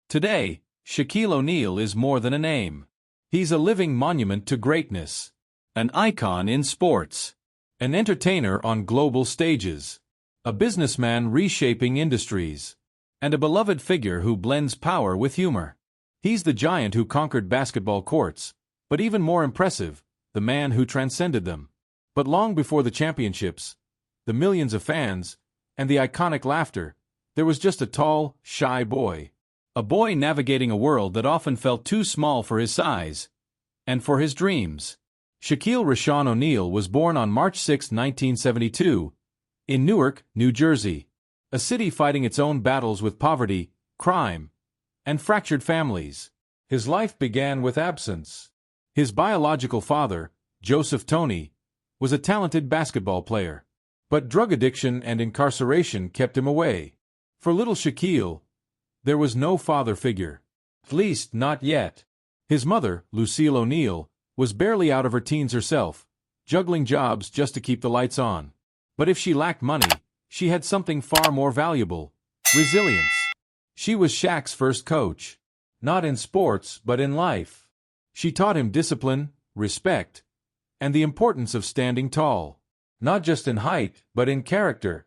Today, Shaquille O'Neal is more than a name. He's a living monument to greatness, an icon in sports, an entertainer on global stages, a businessman reshaping industries, and a beloved figure who blends power with humor. He's the giant who conquered basketball courts, but even more impressive, the man who transcended them. But long before the championships, the millions of fans, and the iconic laughter, there was just a tall, shy boy. A boy navigating a world that often felt too small for his size and for his dreams. Shaquille Rashawn O'Neal was born on March 6, 1972, in Newark, New Jersey, a city fighting its own battles with poverty, crime, and fractured families. His life began with absence. His biological father, Joseph Tony, was a talented basketball player, but drug addiction and incarceration kept him away. For little Shaquille, there was no father figure, at least not yet. His mother, Lucille O'Neal, was barely out of her teens herself, juggling jobs just to keep the lights on. But if she lacked money, she had something far more valuable: resilience. She was Shaq's first coach, not in sports but in life. She taught him discipline, respect, and the importance of standing tall, not just in height but in character.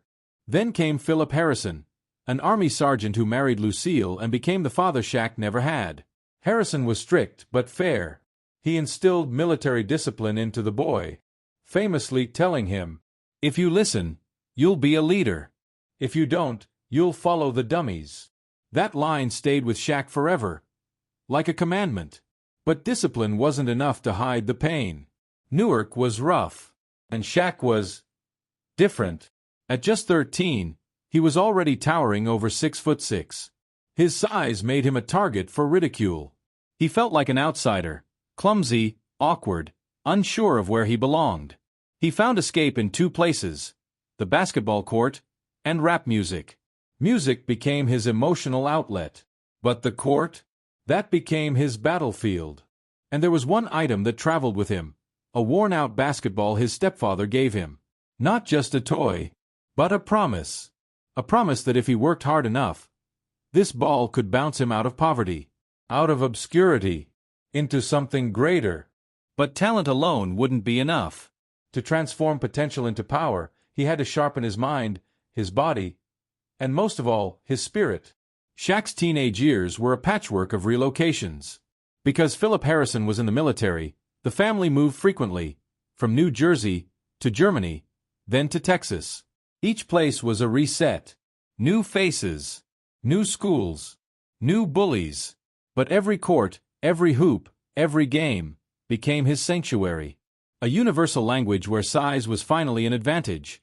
Then came Philip Harrison, an Army sergeant who married Lucille and became the father Shaq never had. Harrison was strict but fair. He instilled military discipline into the boy, famously telling him, "If you listen, you'll be a leader. If you don't, you'll follow the dummies." That line stayed with Shaq forever, like a commandment. But discipline wasn't enough to hide the pain. Newark was rough, and Shaq was different. At just 13, he was already towering over 6'6". His size made him a target for ridicule. He felt like an outsider, clumsy, awkward, unsure of where he belonged. He found escape in two places: the basketball court and rap music. Music became his emotional outlet. But the court? That became his battlefield. And there was one item that traveled with him: a worn-out basketball his stepfather gave him. Not just a toy, but a promise. A promise that if he worked hard enough, this ball could bounce him out of poverty, out of obscurity, into something greater. But talent alone wouldn't be enough. To transform potential into power, he had to sharpen his mind, his body, and most of all, his spirit. Shaq's teenage years were a patchwork of relocations. Because Philip Harrison was in the military, the family moved frequently, from New Jersey to Germany, then to Texas. Each place was a reset. New faces, new schools, new bullies. But every court, every hoop, every game became his sanctuary. A universal language where size was finally an advantage,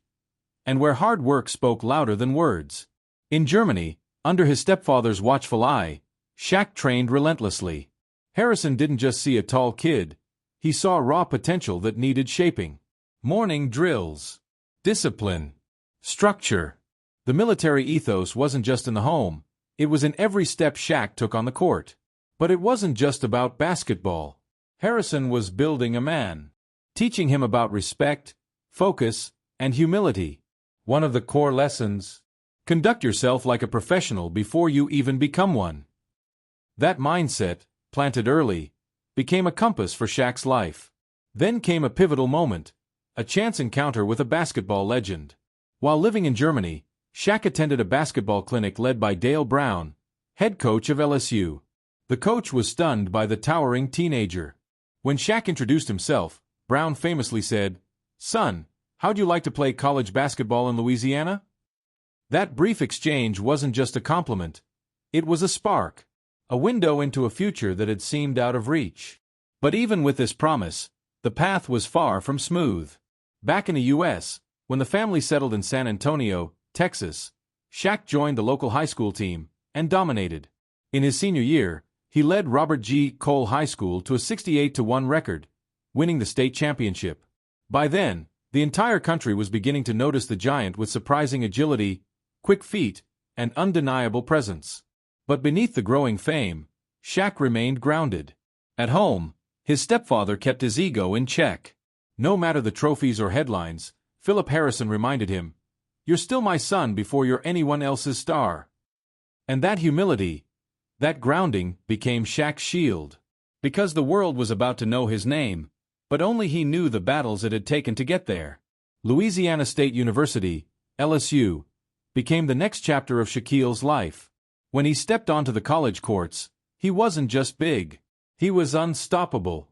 and where hard work spoke louder than words. In Germany, under his stepfather's watchful eye, Shaq trained relentlessly. Harrison didn't just see a tall kid, he saw raw potential that needed shaping. Morning drills, discipline, structure. The military ethos wasn't just in the home, it was in every step Shaq took on the court. But it wasn't just about basketball. Harrison was building a man, teaching him about respect, focus, and humility. One of the core lessons: conduct yourself like a professional before you even become one. That mindset, planted early, became a compass for Shaq's life. Then came a pivotal moment, a chance encounter with a basketball legend. While living in Germany, Shaq attended a basketball clinic led by Dale Brown, head coach of LSU. The coach was stunned by the towering teenager. When Shaq introduced himself, Brown famously said, "Son, how'd you like to play college basketball in Louisiana?" That brief exchange wasn't just a compliment. It was a spark, a window into a future that had seemed out of reach. But even with this promise, the path was far from smooth. Back in the U.S., when the family settled in San Antonio, Texas, Shaq joined the local high school team and dominated. In his senior year, he led Robert G. Cole High School to a 68-1 record, winning the state championship. By then, the entire country was beginning to notice the giant with surprising agility, quick feet, and undeniable presence. But beneath the growing fame, Shaq remained grounded. At home, his stepfather kept his ego in check. No matter the trophies or headlines, Philip Harrison reminded him, "You're still my son before you're anyone else's star." And that humility, That grounding became Shaq's shield. Because the world was about to know his name, but only he knew the battles it had taken to get there. Louisiana State University, LSU, became the next chapter of Shaquille's life. When he stepped onto the college courts, he wasn't just big. He was unstoppable.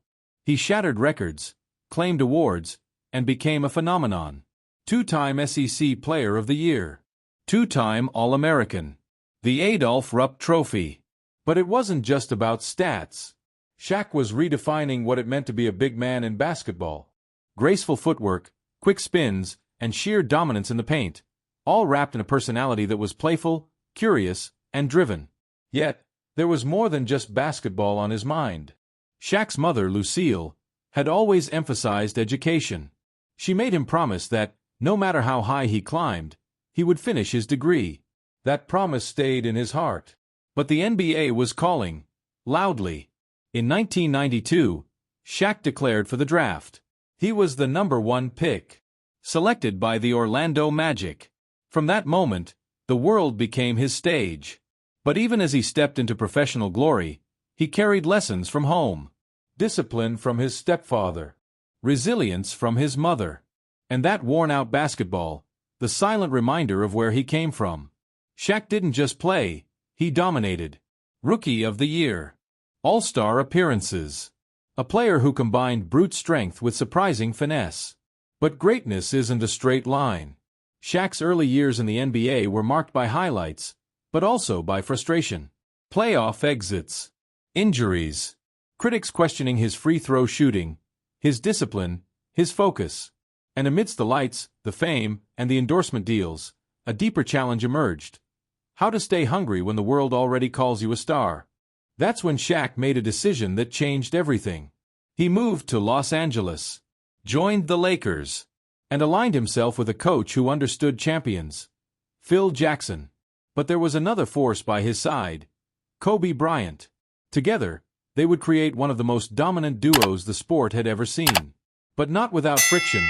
He shattered records, claimed awards, and became a phenomenon. Two-time SEC Player of the Year. Two-time All-American. The Adolph Rupp Trophy. But it wasn't just about stats. Shaq was redefining what it meant to be a big man in basketball. Graceful footwork, quick spins, and sheer dominance in the paint, all wrapped in a personality that was playful, curious, and driven. Yet, there was more than just basketball on his mind. Shaq's mother, Lucille, had always emphasized education. She made him promise that, no matter how high he climbed, he would finish his degree. That promise stayed in his heart. But the NBA was calling, loudly. In 1992, Shaq declared for the draft. He was the #1 pick, selected by the Orlando Magic. From that moment, the world became his stage. But even as he stepped into professional glory, he carried lessons from home. Discipline from his stepfather. Resilience from his mother. And that worn-out basketball, the silent reminder of where he came from. Shaq didn't just play, he dominated. Rookie of the Year. All-Star appearances. A player who combined brute strength with surprising finesse. But greatness isn't a straight line. Shaq's early years in the NBA were marked by highlights, but also by frustration. Playoff exits. Injuries. Critics questioning his free throw shooting, his discipline, his focus. And amidst the lights, the fame, and the endorsement deals, a deeper challenge emerged. How to stay hungry when the world already calls you a star. That's when Shaq made a decision that changed everything. He moved to Los Angeles, joined the Lakers, and aligned himself with a coach who understood champions, Phil Jackson. But there was another force by his side, Kobe Bryant. Together, they would create one of the most dominant duos the sport had ever seen. But not without friction,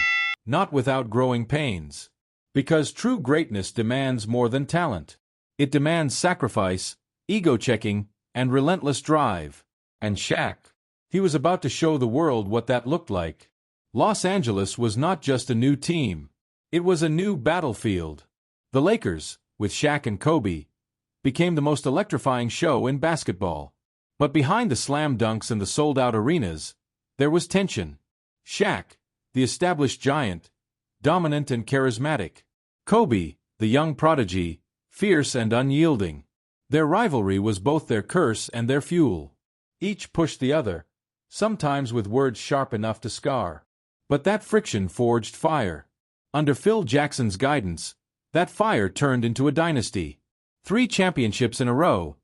not without growing pains. Because true greatness demands more than talent. It demands sacrifice, ego-checking, and relentless drive. And Shaq, he was about to show the world what that looked like. Los Angeles was not just a new team. It was a new battlefield. The Lakers, with Shaq and Kobe, became the most electrifying show in basketball. But behind the slam dunks and the sold-out arenas, there was tension. Shaq, the established giant, dominant and charismatic. Kobe, the young prodigy, fierce and unyielding. Their rivalry was both their curse and their fuel. Each pushed the other, sometimes with words sharp enough to scar. But that friction forged fire. Under Phil Jackson's guidance, that fire turned into a dynasty. 3 championships in a row.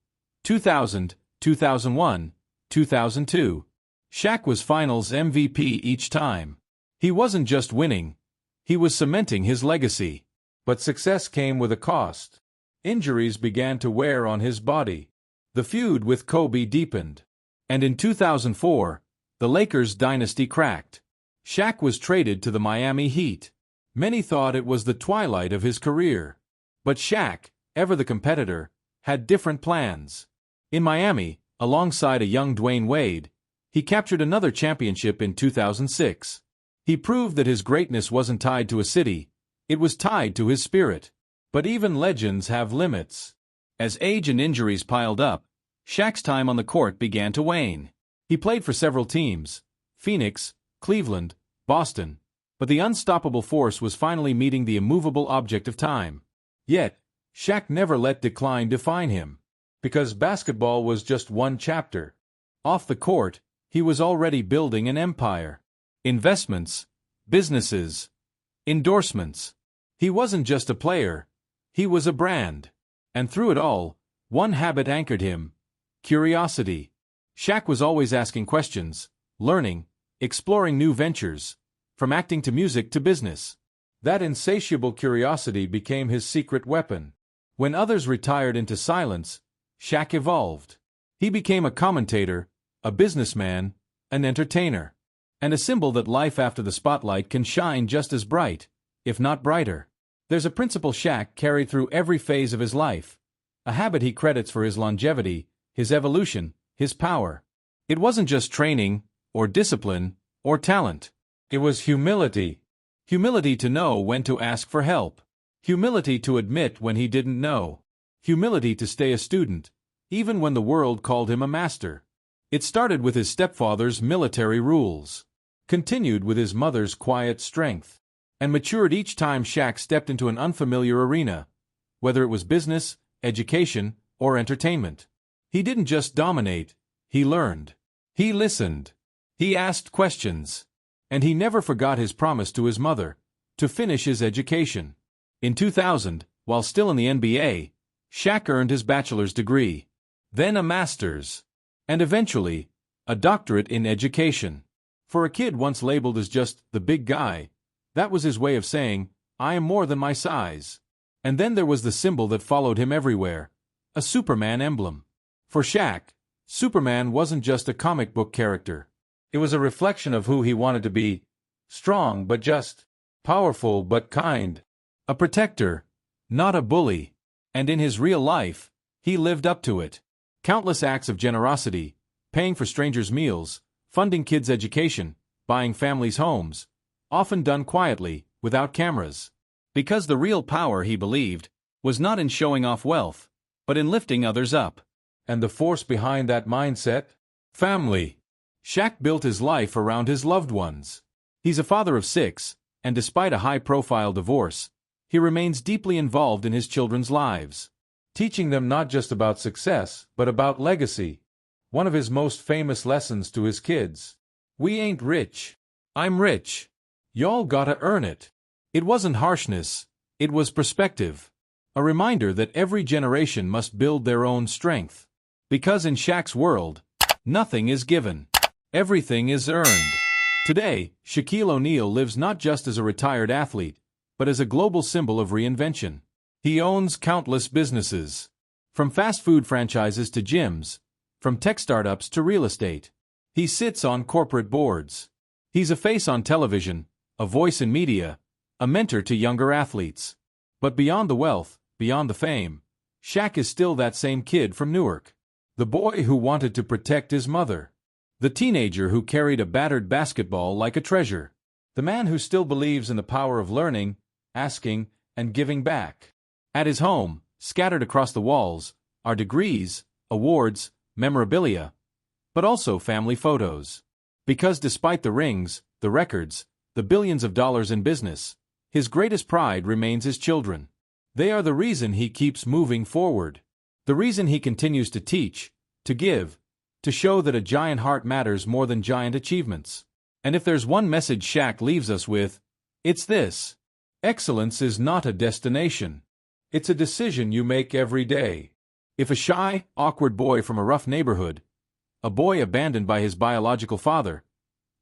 2000, 2001, 2002. Shaq was Finals MVP each time. He wasn't just winning, he was cementing his legacy. But success came with a cost. Injuries began to wear on his body. The feud with Kobe deepened. And in 2004, the Lakers' dynasty cracked. Shaq was traded to the Miami Heat. Many thought it was the twilight of his career. But Shaq, ever the competitor, had different plans. In Miami, alongside a young Dwayne Wade, he captured another championship in 2006. He proved that his greatness wasn't tied to a city, it was tied to his spirit. But even legends have limits. As age and injuries piled up, Shaq's time on the court began to wane. He played for several teams, Phoenix, Cleveland, Boston, but the unstoppable force was finally meeting the immovable object of time. Yet, Shaq never let decline define him. Because basketball was just one chapter. Off the court, he was already building an empire. Investments, businesses, endorsements. He wasn't just a player, he was a brand. And through it all, one habit anchored him: curiosity. Shaq was always asking questions, learning, exploring new ventures, from acting to music to business. That insatiable curiosity became his secret weapon. When others retired into silence, Shaq evolved. He became a commentator, a businessman, an entertainer, and a symbol that life after the spotlight can shine just as bright, if not brighter. There's a principle Shaq carried through every phase of his life, a habit he credits for his longevity, his evolution, his power. It wasn't just training, or discipline, or talent. It was humility. Humility to know when to ask for help. Humility to admit when he didn't know. Humility to stay a student, even when the world called him a master. It started with his stepfather's military rules, continued with his mother's quiet strength, and matured each time Shaq stepped into an unfamiliar arena, whether it was business, education, or entertainment. He didn't just dominate, he learned. He listened. He asked questions. And he never forgot his promise to his mother, to finish his education. In 2000, while still in the NBA, Shaq earned his bachelor's degree, then a master's, and eventually, a doctorate in education. For a kid once labeled as just the big guy, that was his way of saying, I am more than my size. And then there was the symbol that followed him everywhere, a Superman emblem. For Shaq, Superman wasn't just a comic book character. It was a reflection of who he wanted to be, strong but just, powerful but kind, a protector, not a bully. And in his real life, he lived up to it. Countless acts of generosity, paying for strangers' meals, funding kids' education, buying families' homes, often done quietly, without cameras. Because the real power, he believed, was not in showing off wealth, but in lifting others up. And the force behind that mindset? Family. Shaq built his life around his loved ones. He's a father of 6, and despite a high-profile divorce, he remains deeply involved in his children's lives, teaching them not just about success, but about legacy. One of his most famous lessons to his kids: we ain't rich. I'm rich. Y'all gotta earn it. It wasn't harshness, it was perspective. A reminder that every generation must build their own strength. Because in Shaq's world, nothing is given. Everything is earned. Today, Shaquille O'Neal lives not just as a retired athlete, but as a global symbol of reinvention. He owns countless businesses, from fast food franchises to gyms, from tech startups to real estate. He sits on corporate boards. He's a face on television, a voice in media, a mentor to younger athletes. But beyond the wealth, beyond the fame, Shaq is still that same kid from Newark. The boy who wanted to protect his mother. The teenager who carried a battered basketball like a treasure. The man who still believes in the power of learning, asking, and giving back. At his home, scattered across the walls, are degrees, awards, memorabilia, but also family photos. Because despite the rings, the records, the billions of dollars in business, his greatest pride remains his children. They are the reason he keeps moving forward. The reason he continues to teach, to give, to show that a giant heart matters more than giant achievements. And if there's one message Shaq leaves us with, it's this: excellence is not a destination. It's a decision you make every day. If a shy, awkward boy from a rough neighborhood, a boy abandoned by his biological father,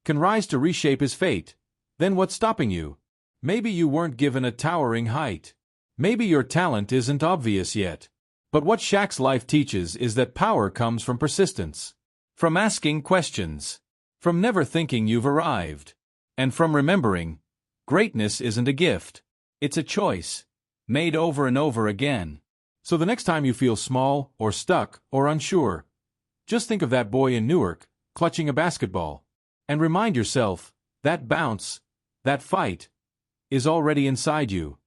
can rise to reshape his fate, then what's stopping you? Maybe you weren't given a towering height. Maybe your talent isn't obvious yet. But what Shaq's life teaches is that power comes from persistence, from asking questions, from never thinking you've arrived, and from remembering, greatness isn't a gift, it's a choice, made over and over again. So the next time you feel small, or stuck, or unsure, just think of that boy in Newark, clutching a basketball, and remind yourself, that bounce, that fight, is already inside you.